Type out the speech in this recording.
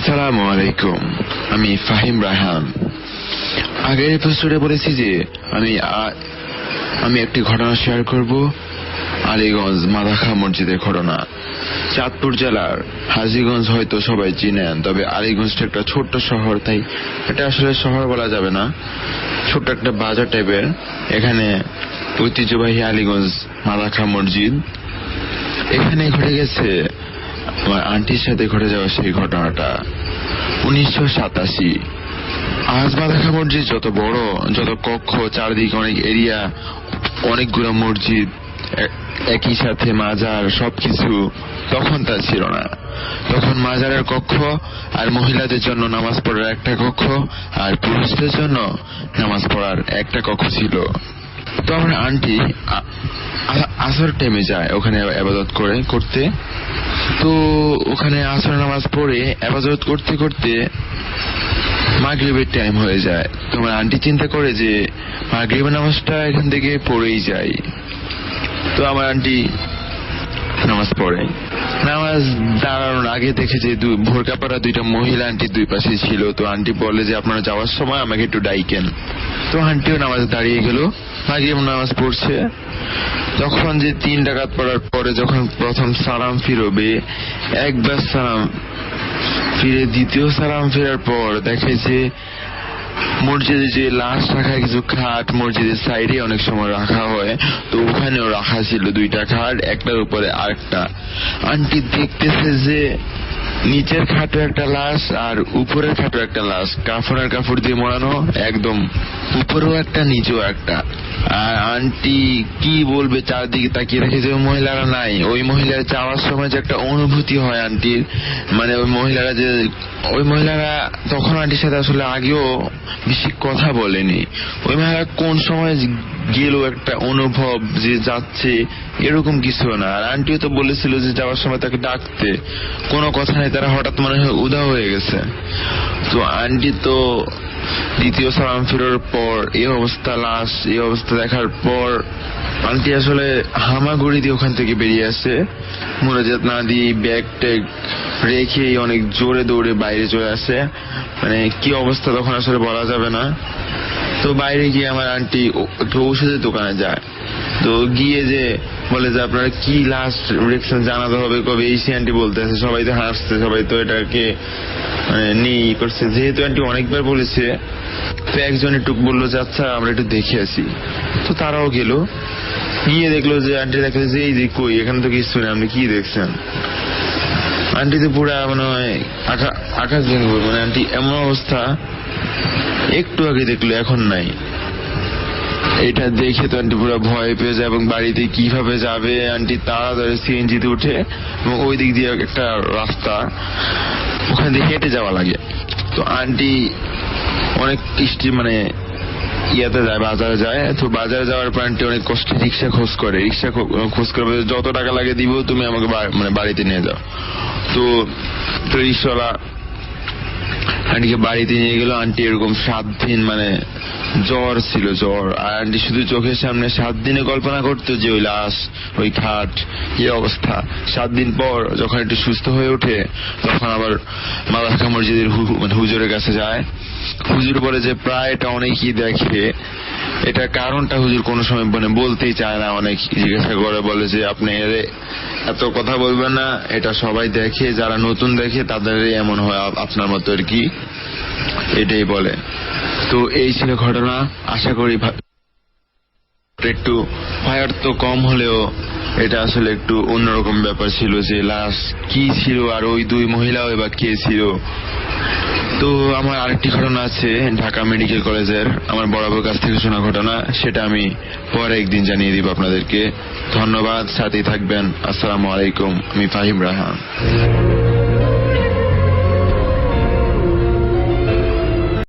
আসসালামু আলাইকুম। আমি ফাহিম রায়হান। আগের এপিসোডে বলেছি যে আমি একটি ঘটনা শেয়ার করব, আলীগঞ্জ মাদাখা মসজিদের ঘটনা। চাঁদপুর জেলার হাজীগঞ্জ হয়তো সবাই চিনেন, তবে আলীগঞ্জটা একটা ছোট্ট শহর, তাই এটা আসলে শহর বলা যাবে না, ছোট্ট একটা বাজার টাইপের। এখানে ঐতিহ্যবাহী আলীগঞ্জ মাদাখা মসজিদ, এখানে ঘটে গেছে আমার আন্টির সাথে ঘটে যাওয়া সেই ঘটনাটা। 1987। আজ মাদাখা মসজিদ যত বড়, যত কক্ষ, চারদিকে অনেক এরিয়া, অনেকগুলো মসজিদ, একই সাথে মাজার, সবকিছু তখন তা ছিল না। তখন মাজারের কক্ষ আর মহিলাদের জন্য নামাজ পড়ার একটা কক্ষ আর পুরুষদের জন্য নামাজ পড়ার একটা কক্ষ ছিল। তো আমার আন্টি আসর টাইমে যায় ওখানে ইবাদত করতে। তো ওখানে আসর নামাজ পড়ে ইবাদত করতে করতে মাগরিবের টাইম হয়ে যায়। তো আমার আন্টি চিন্তা করে যে মাগরিবের নামাজটা এখান থেকে পড়েই যায়। তো আমার আন্টি নামাজ পড়ে। নামাজ দাঁড়ানোর আগে দেখে যে ভোরকা পরা দুইটা মহিলা আন্টির দুই পাশে ছিল। তো আন্টি বলে যে আপনারা যাওয়ার সময় আমাকে একটু ডাইকেন। তো আন্টিও নামাজে দাঁড়িয়ে গেল, মাগরিব নামাজ পড়ছে। তখন যে 3 রাকাত পড়ার পরে যখন প্রথম সালাম ফিরবে, একবার সালাম ফিরে দ্বিতীয় সালাম ফেরার পর দেখে যে মসজিদে যে লাশ রাখা কিছু খাট মসজিদের সাইডে অনেক সময় রাখা হয়, তো ওখানেও রাখা ছিল 2টা খাট, একটার উপরে আরেকটা। আন্টি দেখতেছে যে নিচের খাটে একটা লাশ আর উপরের খাটে একটা লাশ, কাফনের কাপড় দিয়ে মোড়ানো, একদম উপরেও একটা নিচেও একটা। আর আন্টি কি বলবে, চারদিকে তাকিয়ে দেখে যে মহিলারা নাই। ওই মহিলারা যাওয়ার সময় যে একটা অনুভূতি হয় আন্টির, মানে ওই মহিলারা তখন আন্টির সাথে আসলে আগেও বেশি কথা বলেনি। ওই মহিলারা কোন সময় গেল একটা অনুভব যে যাচ্ছে, এরকম কিছু না। আর আন্টিও তো বলেছিল যে যাওয়ার সময় তাকে ডাকতে, কোনো কথা নেই, তারা হঠাৎ মনে হয় উধাও হয়ে গেছে। তো আন্টি তো দ্বিতীয় সালাম ফেরার পর এই অবস্থা, লাশ এই অবস্থা দেখার পর আন্টি আসলে হামাগুড়ি দিয়ে ওখান থেকে বেরিয়ে আসে, মোনাজাত না দিয়ে ব্যাগ ট্যাগ রেখে অনেক জোরে দৌড়ে বাইরে চলে আসে। মানে কি অবস্থা তখন আসলে বলা যাবে না। তো বাইরে গিয়ে আমার আন্টি একটু ঔষধের দোকানে যায়। তো গিয়ে যে বলে যে আপনারা কি লাস্ট রিঅ্যাকশন জানাতে হবে কবে, এই আন্টি বলতেছে। সবাই তো হাসছে, সবাই তো এটাকে নেই করছে, যেহেতু আন্টি অনেকবার বলেছে। তো একজন একটু বললো যে আচ্ছা আমরা একটু দেখে আসি। তো তারাও গেল, গিয়ে দেখলো যে আন্টি দেখলো যে এই যে কই, এখানে তো কিছু নেই, আপনি কি দেখছেন? আন্টি তো পুরা মনে হয় আকাশ ভেঙে পড়বে। মানে আন্টি এমন অবস্থা, একটু আগে দেখলো এখন নাই। এটা দেখে তো আন্টি পুরো ভয় পেয়ে যায় এবং বাড়িতে কিভাবে যাবে। আন্টি তাড়াতাড়ি সিএনজিতে উঠে, এবং ওই দিক দিয়ে একটা রাস্তা, ওখান দিয়ে হেঁটে যাওয়া লাগে। তো আন্টি অনেক মানে ইয়াতে যায়, বাজারে যায়। তো বাজারে যাওয়ার পর আন্টি অনেক কষ্টে রিক্সা খোঁজ করে, যত টাকা লাগে দিব, তুমি আমাকে মানে বাড়িতে নিয়ে যাও। তো রিক্সাওয়ালা আন্টিকে বাড়িতে নিয়ে গেল। আন্টি এরকম 7 দিন মানে জ্বর ছিল, জ্বর। আর আন্টি শুধু চোখের সামনে 7 দিনে কল্পনা করতো যে ওই লাশ, ওই খাট, এই অবস্থা। 7 দিন পর যখন একটু সুস্থ হয়ে ওঠে, তখন আবার মাদাখা মসজিদের হুজুরের কাছে যায়। হুজুর বলে যে প্রায় এটা অনেকই দেখে, এটা কারণটা হুজুর কোনো সময় বলতেই চায় না। অনেক জিজ্ঞাসা করে, বলে যে আপনি এত কথা বলবেন না, এটা সবাই দেখে, যারা নতুন দেখে তাদের এমন হয় আপনার মতো আর কি, এটাই বলে। তো এই ছিল ঘটনা। আশা করি একটু ভয়ের তো কম হলেও এটা আসলে একটু অন্যরকম ব্যাপার ছিল, যে লাশ কি ছিল আর ওই 2 মহিলাও এবার কে ছিল। তো আমার আরেকটি ঘটনা আছে ঢাকা মেডিকেল কলেজের, আমার বড় বাবুর কাছ থেকে শোনা ঘটনা, সেটা আমি পরে একদিন জানিয়ে দিব আপনাদেরকে। ধন্যবাদ, সাথেই থাকবেন। আসসালামু আলাইকুম। আমি ফাহিম রায়হান।